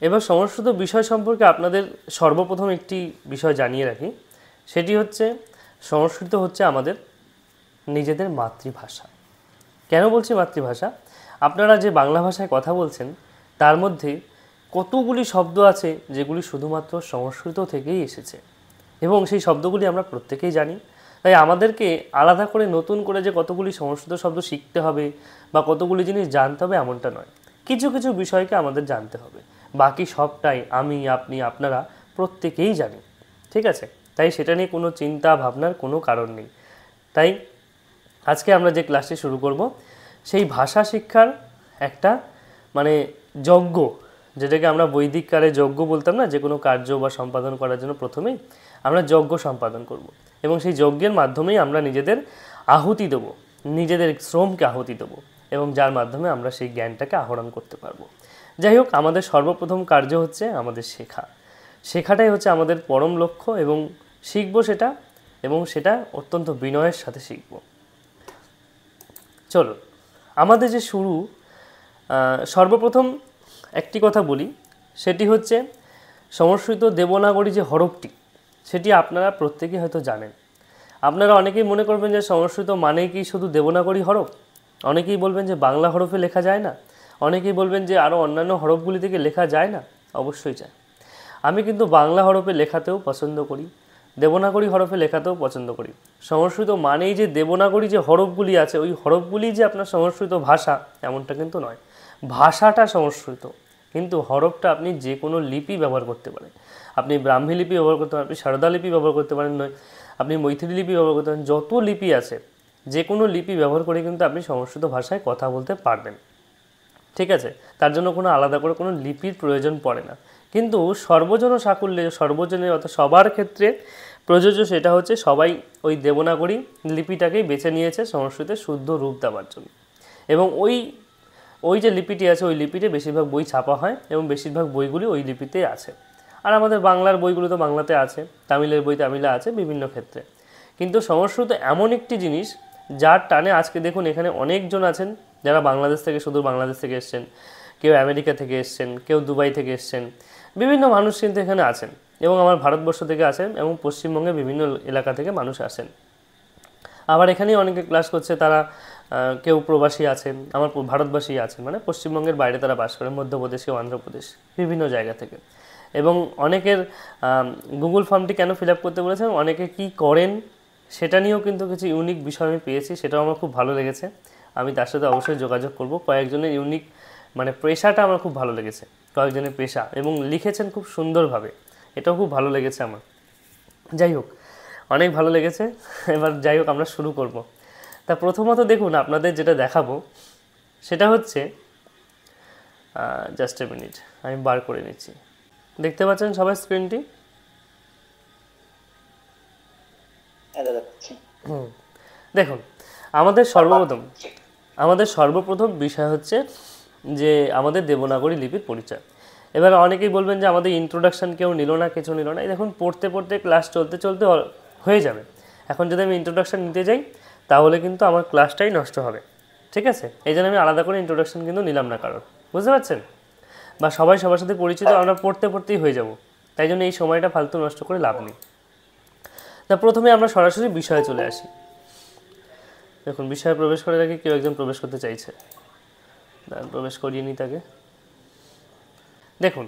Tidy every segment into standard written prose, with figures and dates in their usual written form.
এবার সংস্কৃত বিষয় সম্পর্কে আপনাদের সর্বপ্রথম একটি বিষয় জানিয়ে রাখি, সেটি হচ্ছে সংস্কৃত হচ্ছে আমাদের নিজেদের মাতৃভাষা। কেন বলছি মাতৃভাষা? আপনারা যে বাংলা ভাষায় কথা বলছেন তার মধ্যে কতগুলি শব্দ আছে যেগুলি শুধুমাত্র সংস্কৃত থেকেই এসেছে, এবং সেই শব্দগুলি আমরা প্রত্যেকেই জানি। তাই আমাদেরকে আলাদা করে নতুন করে যে কতগুলি সংস্কৃত শব্দ শিখতে হবে বা কতগুলি জিনিস জানতে হবে এমনটা নয়। কিছু কিছু বিষয়কে আমাদের জানতে হবে, বাকি সবটাই আমি, আপনি, আপনারা প্রত্যেকেই জানি। ঠিক আছে? তাই সেটা নিয়ে কোনো চিন্তা ভাবনার কোনো কারণ নেই। তাই আজকে আমরা যে ক্লাসটি শুরু করব সেই ভাষা শিক্ষার একটা মানে যজ্ঞ, যেটাকে আমরা বৈদিক কালে যজ্ঞ বলতাম না, যে কোনো কার্য বা সম্পাদন করার জন্য প্রথমেই আমরা যজ্ঞ সম্পাদন করব, এবং সেই যজ্ঞের মাধ্যমেই আমরা নিজেদের আহুতি দেবো, নিজেদের শ্রমকে আহুতি দেবো, এবং যার মাধ্যমে আমরা সেই জ্ঞানটাকে আহরণ করতে পারবো। যাই হোক, আমাদের সর্বপ্রথম কার্য হচ্ছে আমাদের শেখাটাই হচ্ছে আমাদের পরম লক্ষ্য, এবং শিখবো সেটা, এবং সেটা অত্যন্ত বিনয়ের সাথে শিখব। চলো, আমাদের যে শুরু, সর্বপ্রথম একটি কথা বলি, সেটি হচ্ছে সংস্কৃত দেবনাগরী যে হরফটি, সেটি আপনারা প্রত্যেকেই হয়তো জানেন। আপনারা অনেকেই মনে করবেন যে সংস্কৃত মানেই কি শুধু দেবনাগরী হরফ, অনেকেই বলবেন যে বাংলা হরফে লেখা যায় না, অনেকেই বলবেন যে আরও অন্যান্য হরফগুলি থেকে লেখা যায় না। অবশ্যই যায়। আমি কিন্তু বাংলা হরফে লেখাতেও পছন্দ করি, দেবনাগরী হরফে লেখাতেও পছন্দ করি। সংস্কৃত মানেই যে দেবনাগরী যে হরফগুলি আছে, ওই হরফগুলি যে আপনার সংস্কৃত ভাষা এমনটা কিন্তু নয়। ভাষাটা সংস্কৃত, কিন্তু হরফটা আপনি যে কোনো লিপি ব্যবহার করতে পারেন। আপনি ব্রাহ্মী লিপি ব্যবহার করতে পারেন, আপনি সারদা লিপি ব্যবহার করতে পারেন, নয় আপনি মৈথিলি লিপি ব্যবহার করতে পারেন। যত লিপি আছে, যে কোনো লিপি ব্যবহার করে কিন্তু আপনি সংস্কৃত ভাষায় কথা বলতে পারবেন। ঠিক আছে? তার জন্য কোনো আলাদা করে কোনো লিপির প্রয়োজন পড়ে না। কিন্তু সর্বজন সাকুল্যে, সর্বজনের অর্থাৎ সবার ক্ষেত্রে প্রযোজ্য সেটা হচ্ছে সবাই ওই দেবনাগরী লিপিটাকেই বেছে নিয়েছে সংস্কৃতের শুদ্ধ রূপ দেওয়ার জন্য। এবং ওই যে লিপিটি আছে, ওই লিপিতে বেশিরভাগ বই ছাপা হয়, এবং বেশিরভাগ বইগুলি ওই লিপিতেই আছে। আর আমাদের বাংলার বইগুলো তো বাংলাতে আছে, তামিলের বই তামিলে আছে, বিভিন্ন ক্ষেত্রে। কিন্তু সংস্কৃত এমন একটি জিনিস যার টানে আজকে দেখুন এখানে অনেকজন আছেন যারা বাংলাদেশ থেকে, শুধু বাংলাদেশ থেকে এসছেন, কেউ আমেরিকা থেকে এসছেন, কেউ দুবাই থেকে এসছেন, বিভিন্ন মানুষ কিন্তু এখানে আছেন, এবং আমার ভারতবর্ষ থেকে আছেন, এবং পশ্চিমবঙ্গের বিভিন্ন এলাকা থেকে মানুষ আসেন। আবার এখানেই অনেকে ক্লাস করছে, তারা কেউ প্রবাসী আছেন, আমার ভারতবাসী আছেন, মানে পশ্চিমবঙ্গের বাইরে তারা বাস করেন, মধ্যপ্রদেশ, কেউ অন্ধ্রপ্রদেশ, বিভিন্ন জায়গা থেকে। এবং অনেকের গুগল ফর্মটি কেন ফিল আপ করতে বলেছেন, অনেকে কি করেন সেটা নিয়েও কিন্তু কিছু ইউনিক বিষয় আমি পেয়েছি, সেটাও আমার খুব ভালো লেগেছে। আমি তার সাথে অবশ্যই যোগাযোগ করব। কয়েকজনের ইউনিক মানে পেশাটা আমার খুব ভালো লেগেছে, কয়েকজনের পেশা, এবং লিখেছেন খুব সুন্দরভাবে, এটাও খুব ভালো লেগেছে আমার। যাই হোক, অনেক ভালো লেগেছে। এবার যাই হোক, আমরা শুরু করব। তা প্রথমত দেখুন, আপনাদের যেটা দেখাবো সেটা হচ্ছে, জাস্ট এ মিনিট, আমি বার করে নিচ্ছি। দেখতে পাচ্ছেন সবাই স্ক্রিনটি? দেখুন, আমাদের সর্বপ্রথম বিষয় হচ্ছে যে আমাদের দেবনাগরী লিপির পরিচয়। এবার অনেকেই বলবেন যে আমাদের ইন্ট্রোডাকশান কেউ নিল না, কিছু নিল না। এই দেখুন, পড়তে পড়তে ক্লাস চলতে চলতে হয়ে যাবে। এখন যদি আমি ইন্ট্রোডাকশান নিতে যাই তাহলে কিন্তু আমার ক্লাসটাই নষ্ট হবে। ঠিক আছে? এই জন্য আমি আলাদা করে ইন্ট্রোডাকশান কিন্তু নিলাম না কারোর, বুঝতে পারছেন? বা সবাই সবার সাথে পরিচিত, আমরা পড়তে পড়তেই হয়ে যাব। তাই জন্য এই সময়টা ফালতু নষ্ট করে লাভ নেই। তা প্রথমে আমরা সরাসরি বিষয়ে চলে আসি। দেখুন, বিষয়ে প্রবেশ করে রাখি, কেউ একজন প্রবেশ করতে চাইছে, প্রবেশ করিয়ে নিই তাকে। দেখুন,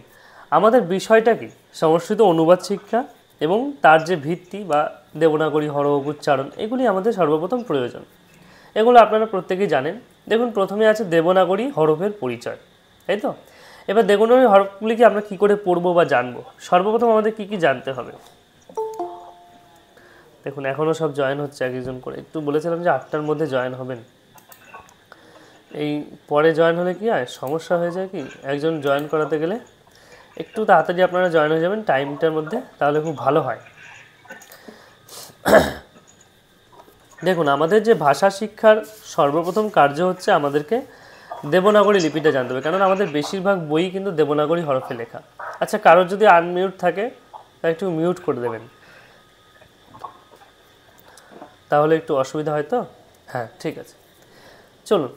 আমাদের বিষয়টা কি? সংস্কৃত অনুবাদ শিক্ষা, এবং তার যে ভিত্তি বা দেবনাগরী হরফ উচ্চারণ, এগুলি আমাদের সর্বপ্রথম প্রয়োজন। এগুলো আপনারা প্রত্যেকেই জানেন। দেখুন, প্রথমে আছে দেবনাগরী হরফের পরিচয়, তাই তো? এবার দেবনাগরী হরফগুলিকে আমরা কী করে পড়বো বা জানবো? সর্বপ্রথম আমাদের কী কী জানতে হবে? দেখুন, এখনও সব জয়েন হচ্ছে এক একজন করে। একটু বলেছিলাম যে 8টার মধ্যে জয়েন হবেন। এই পরে জয়েন হলে কি হয়, সমস্যা হয়ে যায় কি, একজন জয়েন করাতে গেলে একটু তাড়াতাড়ি আপনারা জয়েন হয়ে যাবেন টাইমটার মধ্যে, তাহলে খুব ভালো হয়। দেখুন, আমাদের যে ভাষা শিক্ষার সর্বপ্রথম কার্য হচ্ছে আমাদেরকে দেবনাগরী লিপিটা জানতে হবে, কারণ আমাদের বেশিরভাগ বই কিন্তু দেবনাগরী হরফে লেখা। আচ্ছা, কারোর যদি আনমিউট থাকে তা একটু মিউট করে দেবেন, তাহলে একটু অসুবিধা হয় তো। হ্যাঁ, ঠিক আছে, চলুন।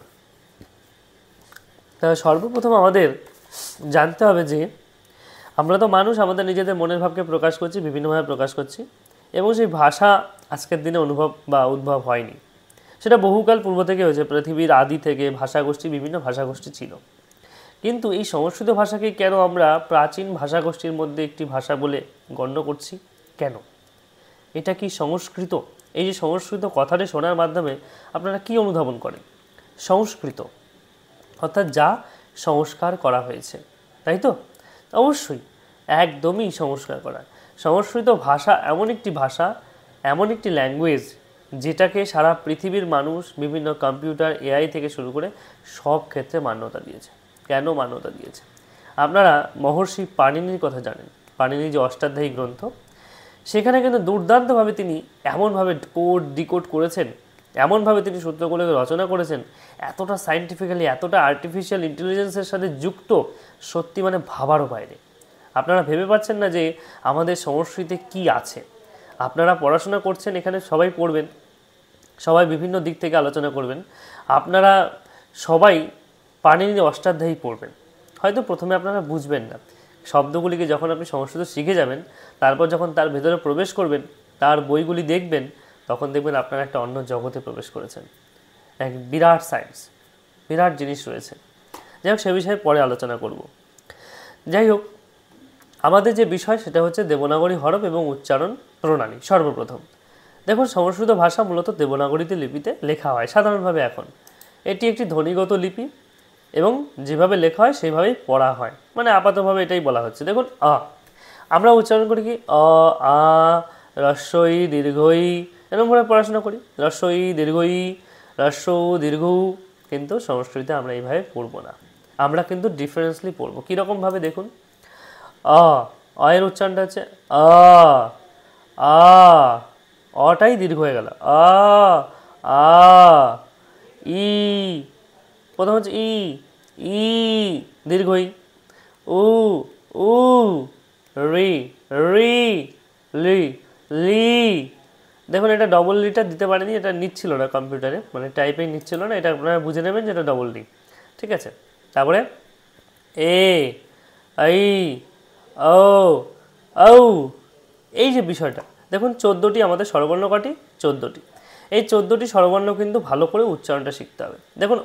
তাহলে সর্বপ্রথম আমাদের জানতে হবে যে আমরা তো মানুষ, আমাদের নিজেদের মনের ভাবকে প্রকাশ করছি, বিভিন্নভাবে প্রকাশ করছি, এবং সেই ভাষা আজকের দিনে অনুভব বা উদ্ভব হয়নি, সেটা বহুকাল পূর্ব থেকে হয়েছে। পৃথিবীর আদি থেকে ভাষাগোষ্ঠী, বিভিন্ন ভাষাগোষ্ঠী ছিল, কিন্তু এই সংস্কৃত ভাষাকে কেন আমরা প্রাচীন ভাষাগোষ্ঠীর মধ্যে একটি ভাষা বলে গণ্য করছি? কেন? এটা কি সংস্কৃত? এই যে সংস্কৃত কথাটি শোনার মাধ্যমে আপনারা কি অনুধাবন করেন? সংস্কৃত অর্থাৎ যা সংস্কার করা হয়েছে, তাই তো? অবশ্যই, একদমই সংস্কার করা। সংস্কৃত ভাষা এমন একটি ভাষা, এমন একটি ল্যাঙ্গুয়েজ, যেটাকে সারা পৃথিবীর মানুষ বিভিন্ন কম্পিউটার, এআই থেকে শুরু করে সব ক্ষেত্রে মান্যতা দিয়েছে। কেন মান্যতা দিয়েছে? আপনারা মহর্ষি পাণিনির কথা জানেন। পাণিনি যে অষ্টাধ্যায়ী গ্রন্থ, সেখানে কিন্তু দুর্দান্তভাবে তিনি এমনভাবে কোড ডিকোড করেছেন, এমনভাবে তিনি সূত্রগুলোকে রচনা করেছেন, এতটা সায়েন্টিফিক্যালি, এতটা আর্টিফিশিয়াল ইন্টেলিজেন্সের সাথে যুক্ত, সত্যি মানে ভাবারও বাইরে। আপনারা ভেবে পাচ্ছেন না যে আমাদের সংস্কৃতিতে কি আছে। আপনারা পড়াশোনা করছেন, এখানে সবাই পড়বেন, সবাই বিভিন্ন দিক থেকে আলোচনা করবেন, আপনারা সবাই পাণিনি অষ্টাধ্যায়ী পড়বেন। হয়তো প্রথমে আপনারা বুঝবেন না শব্দগুলিকে, যখন আপনি সংস্কৃত শিখে যাবেন, তারপর যখন তার ভেতরে প্রবেশ করবেন, তার বইগুলি দেখবেন, তখন দেখবেন আপনারা একটা অন্য জগতে প্রবেশ করেছেন। এক বিরাট সায়েন্স, বিরাট জিনিস রয়েছে। যাই হোক, সে বিষয়ে পরে আলোচনা করব। যাই হোক, আমাদের যে বিষয় সেটা হচ্ছে দেবনাগরী হরফ এবং উচ্চারণ প্রণালী। সর্বপ্রথম দেখুন, সংস্কৃত ভাষা মূলত দেবনাগরীতে লিপিতে লেখা হয় সাধারণভাবে। এখন এটি একটি ধ্বনিগত লিপি এবং যেভাবে লেখা হয় সেইভাবেই পড়া হয়, মানে আপাতভাবে এটাই বলা হচ্ছে। দেখুন, আমরা উচ্চারণ করি কি? আ, হ্রস্বই দীর্ঘই, এরকমভাবে পড়াশোনা করি, হ্রস্বই দীর্ঘই, হ্রস্ব দীর্ঘ। কিন্তু সংস্কৃতে আমরা এইভাবে পড়বো না, আমরা কিন্তু ডিফারেন্সলি পড়বো। কীরকমভাবে দেখুন, এর উচ্চারণটা হচ্ছে আ, আ, অটাই দীর্ঘ হয়ে গেল, আ, আ, ই, প্রথম হচ্ছে ই, ই দীর্ঘই, উ, উ, রি, রি, লি, লি। দেখুন, এটা ডবল লিটা দিতে পারেনি, এটা নিচ্ছিল না কম্পিউটারে, মানে টাইপিং নিচ্ছিল না, এটা আপনারা বুঝে নেবেন যে এটা ডবল লি। ঠিক আছে, তারপরে এ, আই, ও, ঔ। এই যে বিষয়টা দেখুন, 14টি আমাদের স্বরবর্ণ, কটি? 14টি। এই 14টি স্বরবর্ণ কিন্তু ভালো করে উচ্চারণটা শিখতে হবে। দেখুন,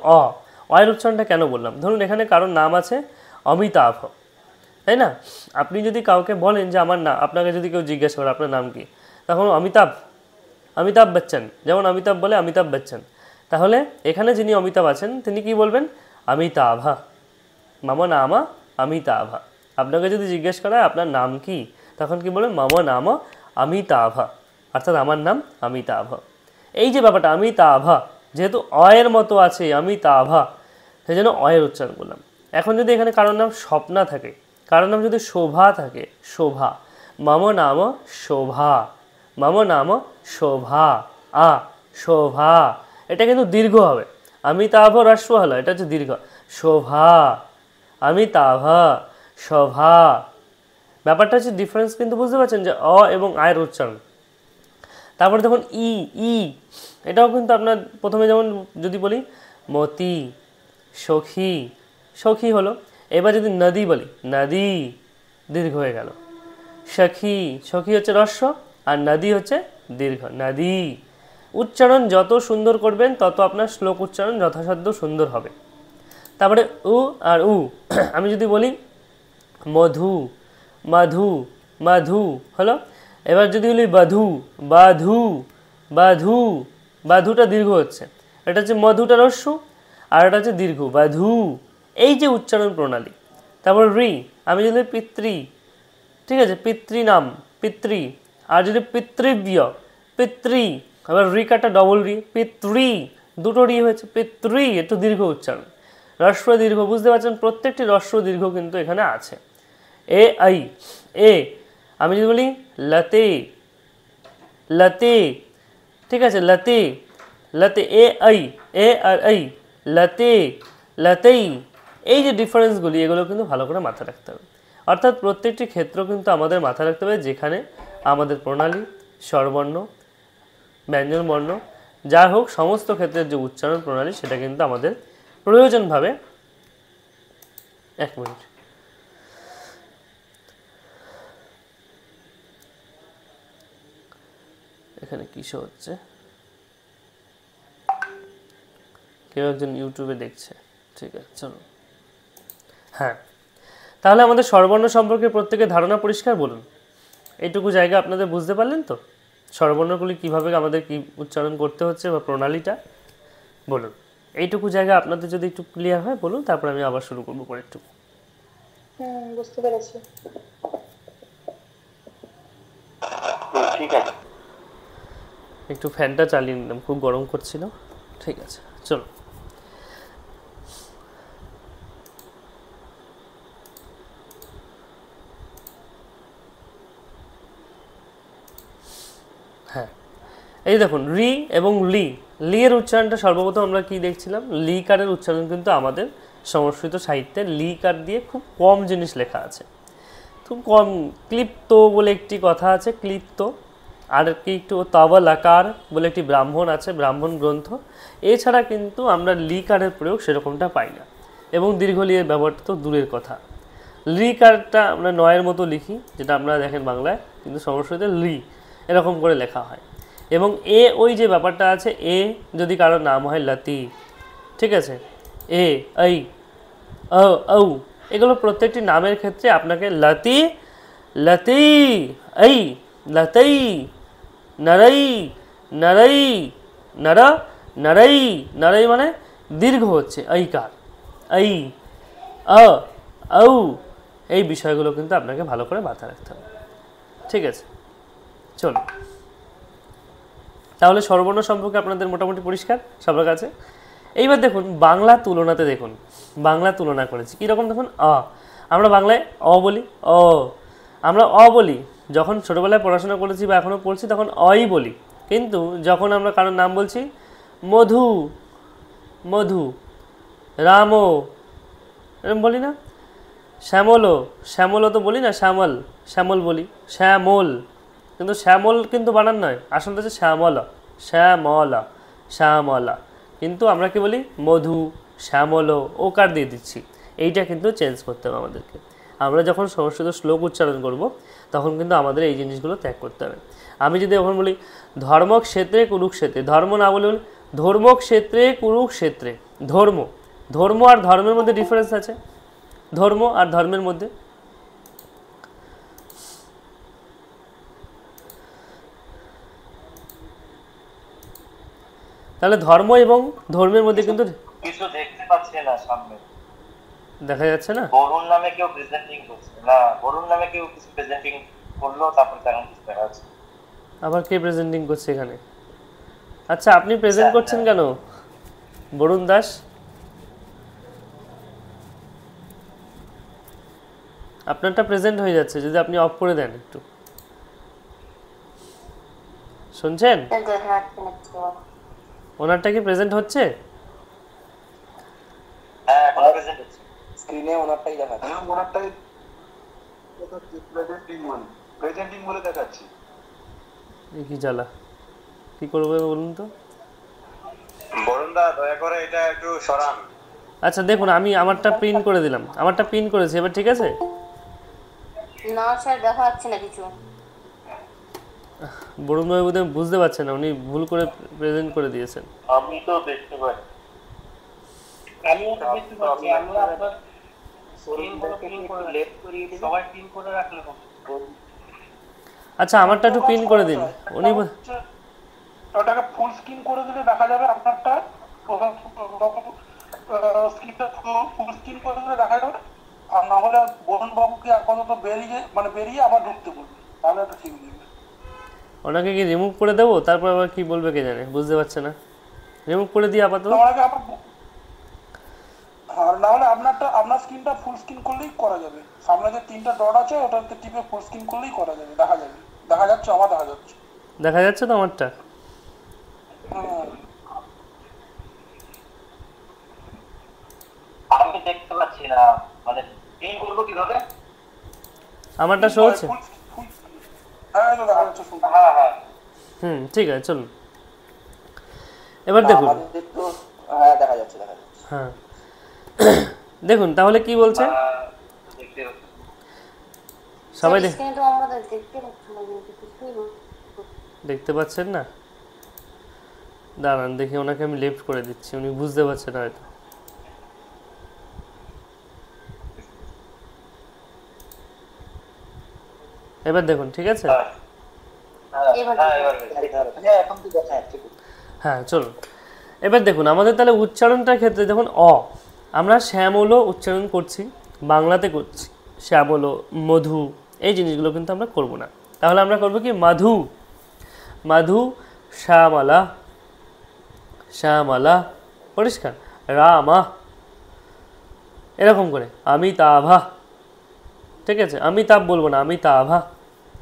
এর উচ্চারণটা কেন বললাম? ধরুন, এখানে কারোর নাম আছে অমিতাভ, তাই না? আপনি যদি কাউকে বলেন যে আমার নাম, আপনাকে যদি কেউ জিজ্ঞাসা করে আপনার নাম কি, তখন অমিতাভ, অমিতাভ বচ্চন, যেমন অমিতাভ বলে অমিতাভ বচ্চন, তাহলে এখানে যিনি অমিতাভ আছেন তিনি কি বলবেন? অমিতাভা, মম নাম অমিতাভা। আপনাকে যদি জিজ্ঞেস করা হয় আপনার নাম কি, তখন কি বলবেন? মম নাম অমিতাভা, অর্থাৎ আমার নাম অমিতাভ। এই যে ব্যাপারটা, অমিতাভা যেহেতু অয়ের মতো আছে, অমিতাভা, সেই জন্য অয়ের উচ্চারণ করলাম। এখন যদি এখানে কারোর নাম স্বপ্না থাকে, কারোর নাম যদি শোভা থাকে, শোভা, মম নাম শোভা, মম নাম শোভা, শোভা, এটা কিন্তু দীর্ঘ হবে। অমিতাভ হ্রস্ব হলো, এটা হচ্ছে দীর্ঘ, শোভা, অমিতাভ, শোভা। ব্যাপারটা হচ্ছে ডিফারেন্স, কিন্তু বুঝতে পারছেন যে এবং আয়ের উচ্চারণ। তারপরে দেখুন ই, ই, এটাও কিন্তু আপনার প্রথমে যেমন যদি বলি মতি, সখী, সখী হলো। এবার যদি নদী বলি, নদী, দীর্ঘ হয়ে গেল। সখী, সখী হচ্ছে হ্রস্ব আর নদী হচ্ছে দীর্ঘ, নদী। উচ্চারণ যত সুন্দর করবেন তত আপনার শ্লোক উচ্চারণ যথাসাধ্য সুন্দর হবে। তারপরে উ আর উ, আমি যদি বলি মধু, মধু, মধু হলো। এবার যদি বলি বধূ, বাধু, বাধু, বাধুটা দীর্ঘ হচ্ছে, এটা হচ্ছে মধুটা হ্রস্ব আর এটা হচ্ছে দীর্ঘ, বাধু। এই যে উচ্চারণ প্রণালী। তারপর রি, আমি যদি পিতৃ, ঠিক আছে, পিতৃ নাম, পিতৃ। আর যদি পিতৃব্য, পিতৃ, আবার রি কাটা ডবল রি, পিতৃ, দুটো রি হয়েছে, পিতৃ, একটু দীর্ঘ উচ্চারণ, হ্রস্ব দীর্ঘ, বুঝতে পারছেন? প্রত্যেকটি হ্রস্ব দীর্ঘ কিন্তু এখানে আছে। এ, আই, এ, আমি যদি বলি লতে, লতে, ঠিক আছে, লতে, লতে, এ, আই, এ আর আই, লতে, লতেই। এই যে ডিফারেন্সগুলি, এগুলো কিন্তু ভালো করে মাথায় রাখতে হবে। অর্থাৎ প্রত্যেকটি ক্ষেত্র কিন্তু আমাদের মাথায় রাখতে হবে, যেখানে আমাদের প্রণালী, স্বরবর্ণ, ব্যঞ্জনবর্ণ, যা হোক, সমস্ত ক্ষেত্রের যে উচ্চারণ প্রণালী, সেটা কিন্তু আমাদের প্রয়োজনভাবে, এক মিনিট, এখানে কিসে হচ্ছে, কেউ একজন ইউটিউবে দেখছে, ঠিক আছে চলো। হ্যাঁ, তাহলে আমাদের স্বরবর্ণ সম্পর্কে প্রত্যেকের ধারণা পরিষ্কার বলুন। এইটুকু জায়গা আপনাদের বুঝতে পারলেন তো, স্বরবর্ণগুলি কীভাবে আমাদের কি উচ্চারণ করতে হচ্ছে বা প্রণালীটা বলুন। এইটুকু জায়গা আপনাদের যদি একটু ক্লিয়ার হয় বলুন, তারপর আমি আবার শুরু করবো পরে একটু। বুঝতে পেরেছি। ঠিক আছে, একটু ফ্যানটা চালিয়ে নিলাম, খুব গরম করছিল। ঠিক আছে চলো। হ্যাঁ, এই দেখুন রি এবং লি, লি এর উচ্চারণটা সর্বপ্রথম আমরা কি দেখছিলাম, লি কারের উচ্চারণ কিন্তু আমাদের সংস্কৃত সাহিত্যে লি কার দিয়ে খুব কম জিনিস লেখা আছে, খুব কম। ক্লিপ্ত বলে একটি কথা আছে, ক্লিপ্ত, আর কি একটু তবলাকার বলে একটি ব্রাহ্মণ আছে, ব্রাহ্মণ গ্রন্থ। এছাড়া কিন্তু আমরা লি কারের প্রয়োগ সেরকমটা পাই না, এবং দীর্ঘ লি এর ব্যবহারটা তো দূরের কথা। লি কারটা আমরা নয়ের মতো লিখি, যেটা আপনারা দেখেন বাংলায়, কিন্তু সংস্কৃতে লি এরকম করে লেখা হয়। এবং এ ওই যে ব্যাপারটা আছে, এ যদি কারোর নাম হয় লতি, ঠিক আছে, এ এই ঔ, এগুলো প্রত্যেকটি নামের ক্ষেত্রে আপনাকে লতি, লতি, এই লতই, নরই, নরই, নর, নরই, নরই মানে দীর্ঘ হচ্ছে ঐকার, এই ঔ, এই বিষয়গুলো কিন্তু আপনাকে ভালো করে মাথায় রাখতে হবে, ঠিক আছে চলুন। তাহলে স্বরবর্ণ সম্পর্কে আপনাদের মোটামুটি পরিষ্কার সবার কাছে। এইবার দেখুন বাংলা তুলনাতে, দেখুন বাংলা তুলনা করেছি কীরকম, দেখুন আমরা বাংলায় বলি, আমরা বলি, যখন ছোটোবেলায় পড়াশোনা করেছি বা এখনও পড়ছি তখন অই বলি, কিন্তু যখন আমরা কারোর নাম বলছি, মধু, মধু, রাম এরকম বলি না, শ্যামলও, শ্যামলও তো বলি না, শ্যামল, শ্যামল বলি, শ্যামল, কিন্তু শ্যামল কিন্তু বানান নয়, আসলে হচ্ছে শ্যামলা, শ্যামলা, শ্যামলা, কিন্তু আমরা কি বলি, মধু, শ্যামল, ওকার দিয়ে দিচ্ছি। এইটা কিন্তু চেঞ্জ করতে হবে আমাদেরকে। আমরা যখন সংস্কৃত শ্লোক উচ্চারণ করব তখন কিন্তু আমাদের এই জিনিসগুলো ত্যাগ করতে হবে। আমি যদি এখন বলি ধর্মক্ষেত্রে কুরুক্ষেত্রে, ধর্ম না বলে বলি ধর্মক্ষেত্রে কুরুক্ষেত্রে, ধর্ম, ধর্ম আর ধর্মের মধ্যে ডিফারেন্স আছে, ধর্ম আর ধর্মের মধ্যে। তাহলে ধর্ম এবং ধর্মের মধ্যে কিন্তু কিছু দেখতে পাচ্ছি না সামনে, দেখা যাচ্ছে না। বরুণ নামে কেউ প্রেজেন্টিং করছে না, বরুণ নামে কেউ কিছু প্রেজেন্টিং করলো, তারপর তেমন কিছু দেখা যাচ্ছে। আবার কে প্রেজেন্টিং করছে এখানে? আচ্ছা আপনি প্রেজেন্ট করছেন কেন বরুণ দাস? আপনারটা প্রেজেন্ট হয়ে যাচ্ছে, যদি আপনি অফ করে দেন একটু। শুনছেন? ওনারটা কি প্রেজেন্ট হচ্ছে? হ্যাঁ এখন প্রেজেন্ট হচ্ছে, স্ক্রিনে ওনারটাই দেখাচ্ছে। হ্যাঁ ওনারটাই প্রেজেন্টিং বলে দেখাচ্ছে। এই কি জ্বালা, কি করবে বলুন তো? বরুণ দা দয়া করে এটা একটু সরান। আচ্ছা দেখুন, আমি আমারটা প্রিন্ট করে দিলাম, আমারটা প্রিন্ট করেছি, এবার ঠিক আছে? না স্যার দেখা যাচ্ছে না কিছু। বরুণ ভাই বোধহয় বুঝতে পারছেন না, উনি ভুল করে প্রেজেন্ট করে দিয়েছেন। আমি তো দেখতে পাই, আমিও তো দেখতে পাচ্ছি, আমরা আপনার স্ক্রিনগুলো প্রিন্ট করে লেফট করিয়ে দিই, সবাই প্রিন্ট করে রাখলে হবে। আচ্ছা আমারটা একটু প্রিন্ট করে দিন। উনি ওটাকে ফুল স্ক্রিন করে দিলে দেখা যাবে আপনারটা, স্ক্রিনটা ফুল স্ক্রিন করে দিলে দেখা যাবে। আর না হলে বরুণ বাবুকে আপাতত বেরিয়ে আবার ঢুকতে বলবে, তাহলে এটা ঠিক হয়ে যাবে। ওনাকে কি রিমুভ করে দেবো, তারপর আবার কি বলবে কে জানে, বুঝতে পারছে না। রিমুভ করে দিই আপাতত। আর না হলে আপনার স্ক্রিনটা ফুল স্ক্রিন করলেই করা যাবে। সামনে যে তিনটা ডট আছে ওটাতে টিপে ফুল স্ক্রিন করলেই করা যাবে, দেখা যাবে। দেখা যাচ্ছে, আমার দেখা যাচ্ছে। দেখা যাচ্ছে তো আমারটা? আমি দেখতে পাচ্ছি না, মানে পিন করব কিভাবে? আমারটা শো হচ্ছে? হ্যাঁ দেখা যাচ্ছে। হ্যাঁ হ্যাঁ ঠিক আছে চলুন এবার দেখুন। হ্যাঁ দেখা যাচ্ছে, দেখা যাচ্ছে। হ্যাঁ দেখুন তাহলে কি বলছে সবাই। স্ক্রিনে তো আমরা দেখতে পাচ্ছি না, কিন্তু কিছুই না। দেখতে পাচ্ছেন না? দাঁড়ান দেখি, ওনাকে আমি লেফট করে দিচ্ছি, উনি বুঝতে পারছেন না হয়তো। এবার দেখুন, ঠিক আছে? হ্যাঁ চলুন, এবার দেখুন আমাদের তাহলে উচ্চারণটার ক্ষেত্রে দেখুন আমরা শ্যামল উচ্চারণ করছি, বাংলাতে করছি শ্যামল, মধু, এই জিনিসগুলো কিন্তু আমরা করব না। তাহলে আমরা করব কি, মাধু, মাধু, শ্যামলা, শ্যামলা, পরিষ্কার, রামা, এরকম করে, অমিতাভা, ঠিক আছে? অমিতাভ বলবো না, অমিতাভা।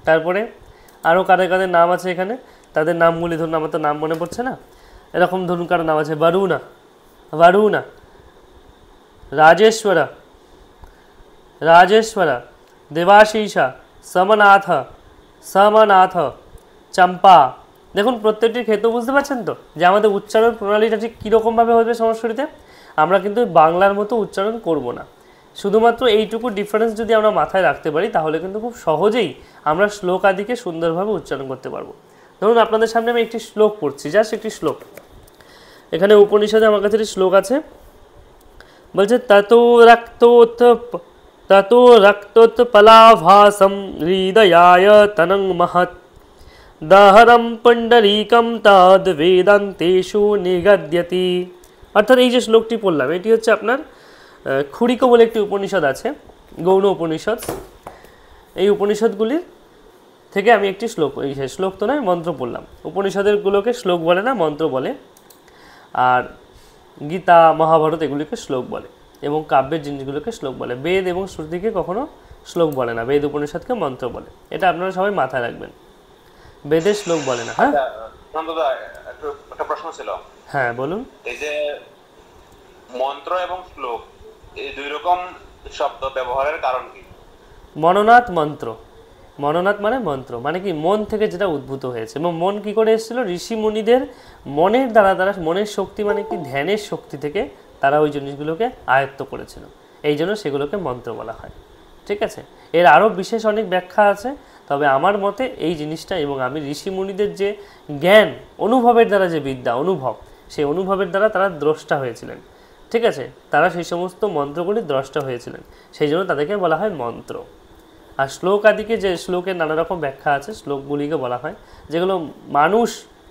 তারপরে আরও কাদের কাদের নাম আছে এখানে, তাদের নামগুলি ধরুন, আমার তো নাম মনে পড়ছে না, এরকম ধরুন কারো নাম আছে, বরুণা, বরুণা, রাজেশ্বরা, রাজেশ্বরা, দেবাশিসা, সমনাথ, সমনাথ, চম্পা। দেখুন প্রত্যেকটির ক্ষেত্রে বুঝতে পারছেন তো যে আমাদের উচ্চারণ প্রণালীটা ঠিক কীরকমভাবে হবে সংস্কৃতে। আমরা কিন্তু বাংলার মতো উচ্চারণ করব না, শুধুমাত্র এইটুকু ডিফারেন্স যদি আমরা মাথায় রাখতে পারি তাহলে কিন্তু খুব সহজেই আমরা শ্লোক আদিকে সুন্দরভাবে উচ্চারণ করতে পারবো। ধরুন আপনাদের সামনে আমি একটি শ্লোক পড়ছি, জাস্ট একটি শ্লোক। এখানে উপনিষদে আমার কাছে একটি শ্লোক আছে, বলছে ততো রক্তোৎপলাভাসম হৃদয়ায় তনং মহৎ দহরম পুণ্ডরীকম তদ বেদান্তেষু নিগদ্যতি। অর্থাৎ এই যে শ্লোকটি পড়লাম, এটি হচ্ছে আপনার খুড়িকো বলে একটি উপনিষদ আছে, গৌণ উপনিষদ। এই উপনিষদগুলির থেকে আমি একটি শ্লোক, এই শ্লোক তো নয়, মন্ত্র পড়লাম। উপনিষদেরগুলোকে শ্লোক বলে না, মন্ত্র বলে। আর গীতা, মহাভারত এগুলিকে শ্লোক বলে, এবং কাব্যের জিনিসগুলোকে শ্লোক বলে। বেদ এবং শ্রুতিকে কখনো শ্লোক বলে না, বেদ উপনিষদকে মন্ত্র বলে। এটা আপনারা সবাই মাথায় রাখবেন, বেদের শ্লোক বলে না। হ্যাঁ একটা প্রশ্ন ছিল। হ্যাঁ বলুন। এই যে মন্ত্র এবং শ্লোক, এই দুই রকম শব্দ ব্যবহারের কারণ কি? মননাথ মন্ত্র, মননাথ মানে মন্ত্র, মানে কি মন থেকে যেটা উদ্ভূত হয়েছে। এবং মন কি করে এসেছিল, ঋষি মুনিদের মনের দ্বারা, তারা মনের শক্তি মানে কি ধ্যানের শক্তি থেকে তারা ওই জিনিসগুলোকে আয়ত্ত করেছিল, এই জন্য সেগুলোকে মন্ত্র বলা হয়। ঠিক আছে, এর আরও বিশেষ অনেক ব্যাখ্যা আছে, তবে আমার মতে এই জিনিসটা, এবং আমি ঋষি মুনিদের যে জ্ঞান, অনুভবের দ্বারা যে বিদ্যা, অনুভব, সেই অনুভবের দ্বারা তারা দ্রষ্টা হয়েছিলেন। ঠিক আছে, তারা সেই সমস্ত মন্ত্রগুলির দ্রষ্টা হয়েছিলেন, সেই জন্য তাদেরকে বলা হয় মন্ত্র। আর শ্লোক আদিকে, যে শ্লোকের নানা রকম ব্যাখ্যা আছে, শ্লোকগুলিকে বলা হয় যেগুলো মানুষ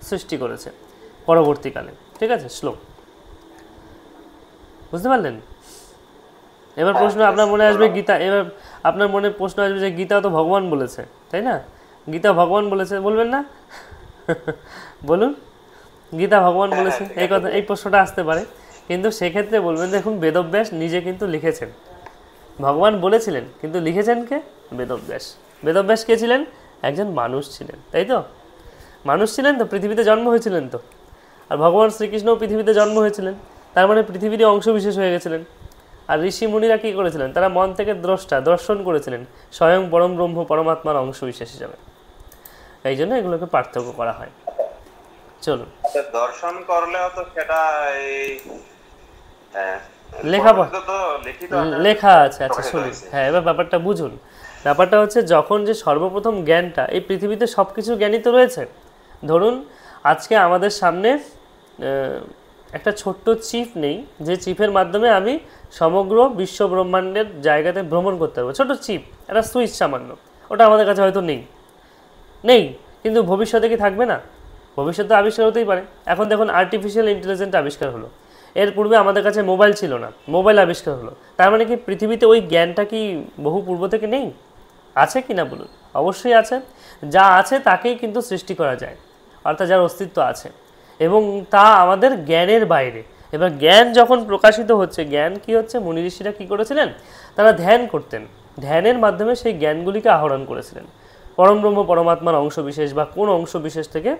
সৃষ্টি করেছে পরবর্তীকালে। ঠিক আছে, শ্লোক, বুঝতে পারলেন? এবার প্রশ্ন আপনার মনে আসবে গীতা, এবার আপনার মনে প্রশ্ন আসবে যে গীতা তো ভগবান বলেছে, তাই না? গীতা ভগবান বলেছে, বলবেন না? বলুন, গীতা ভগবান বলেছে, এই কথা, এই প্রশ্নটা আসতে পারে। কিন্তু সেক্ষেত্রে বলবেন, দেখুন বেদব্যাস নিজে কিন্তু লিখেছেন, ভগবান বলেছিলেন, কিন্তু লিখেছেন কে? বেদব্যাস। বেদব্যাস কে ছিলেন? একজন মানুষ ছিলেন, তাই তো? মানুষ ছিলেন তো, পৃথিবীতে জন্ম হয়েছিলেন তো। আর ভগবান শ্রীকৃষ্ণও পৃথিবীতে জন্ম হয়েছিলেন, তার মানে পৃথিবীরই অংশ বিশেষ হয়ে গেছিলেন। আর ঋষি মুনিরা কী করেছিলেন? তারা মন থেকে দর্শন করেছিলেন স্বয়ং পরম ব্রহ্ম পরমাত্মার অংশ বিশেষ হিসাবে। এই জন্য এগুলোকে পার্থক্য করা হয়। চলুন, দর্শন করলেও তো সেটা লেখা আছে। আচ্ছা শুনুন, হ্যাঁ এবার ব্যাপারটা বুঝুন। ব্যাপারটা হচ্ছে, যখন যে সর্বপ্রথম জ্ঞানটা, এই পৃথিবীতে সব কিছু জ্ঞানই তো রয়েছে। ধরুন আজকে আমাদের সামনে একটা ছোট্ট চিপ নেই, যে চিপের মাধ্যমে আমি সমগ্র বিশ্ব ব্রহ্মাণ্ডের জায়গাতে ভ্রমণ করতে পারবো। ছোট চিপ, একটা সুইচ সামান্য, ওটা আমাদের কাছে হয়তো নেই, কিন্তু ভবিষ্যতে কি থাকবে না? ভবিষ্যতে আবিষ্কার হতেই পারে। এখন দেখুন আর্টিফিশিয়াল ইন্টেলিজেন্স আবিষ্কার হলো, এর পূর্বে আমাদের কাছে মোবাইল ছিল না, মোবাইল আবিষ্কার হলো। তার মানে কি পৃথিবীতে ওই জ্ঞানটা কি বহু পূর্ব থেকে নেই? আছে কি না বলুন? অবশ্যই আছে। যা আছে তাকেই কিন্তু সৃষ্টি করা যায়, অর্থাৎ যার অস্তিত্ব আছে, এবং তা আমাদের জ্ঞানের বাইরে। এবার জ্ঞান যখন প্রকাশিত হচ্ছে, জ্ঞান কি হচ্ছে, মুনি ঋষিরা কী করেছিলেন? তারা ধ্যান করতেন, ধ্যানের মাধ্যমে সেই জ্ঞানগুলিকে আহরণ করেছিলেন। পরমব্রহ্ম পরমাত্মার অংশ বিশেষ বা কোন অংশ বিশেষ থেকে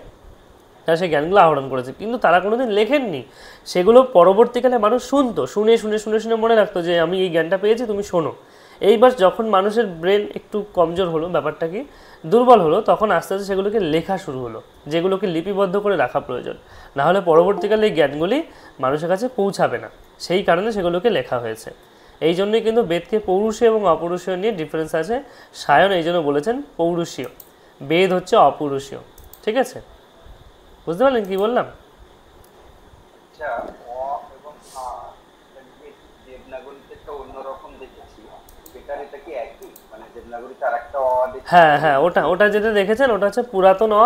তারা সেই জ্ঞানগুলো আহরণ করেছে, কিন্তু তারা কোনোদিন লেখেননি। সেগুলো পরবর্তীকালে মানুষ শুনতো, শুনে শুনে শুনে শুনে মনে রাখতো যে আমি এই জ্ঞানটা পেয়েছি, তুমি শোনো। এইবার যখন মানুষের ব্রেন একটু কমজোর হলো, ব্যাপারটা কি দুর্বল হলো, তখন আস্তে আস্তে সেগুলোকে লেখা শুরু হলো, যেগুলোকে লিপিবদ্ধ করে রাখা প্রয়োজন। না হলে পরবর্তীকালে এই জ্ঞানগুলি মানুষের কাছে পৌঁছাবে না, সেই কারণে সেগুলোকে লেখা হয়েছে। এই জন্যই কিন্তু বেদকে পৌরুষীয় এবং অপৌরুষীয় নিয়ে ডিফারেন্স আছে। সায়ন এই জন্য বলেছেন পৌরুষীয়, বেদ হচ্ছে অপৌরুষীয়। ঠিক আছে, বুঝতে পারলেন কি বললাম? আচ্ছা, অ এবং আ যে দেবনাগরীতে একটা অন্যরকম দেখেছি, এটা কি একই, মানে দেবনাগরীতে আরেকটা অ দেখেছি? হ্যাঁ হ্যাঁ, ওটা যেটা দেখেছেন ওটা হচ্ছে পুরাতন অ,